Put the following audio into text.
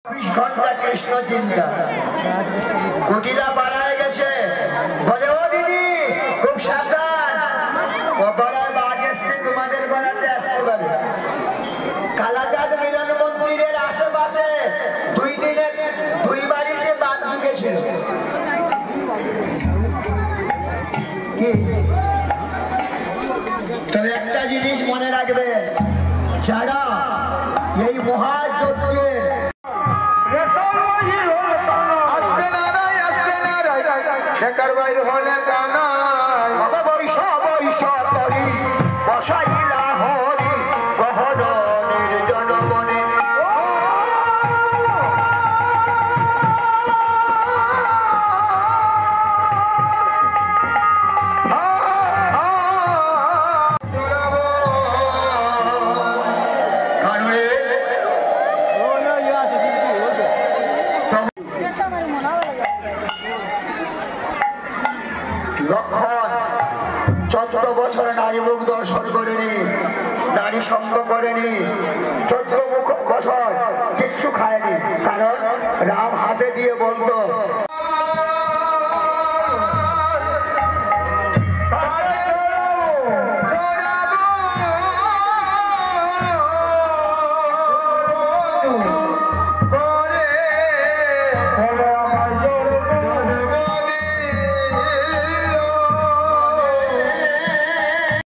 ঘন্টা কৃষ্ণ চিন্তা কুটিরা পাড়ায় গেছে বলে ও দিদি খুব সাবধান ও পাড়ায় বাঘ এসছে তোমাদের পাড়াতে আসতে পারে। কালাচাঁদ মিলন মন্দিরের আশেপাশে দুই বাড়িতে বাঘ ঢুকেছিল। তবে একটা জিনিস মনে রাখবে, যারা এই মহাযজ্ঞের লক্ষণ 14 বছর নারী মুখ দর্শন করেনি, নারী সঙ্গ করেনি, 14 বছর কিচ্ছু খায়নি। কারণ রাম হাতে দিয়ে বলতো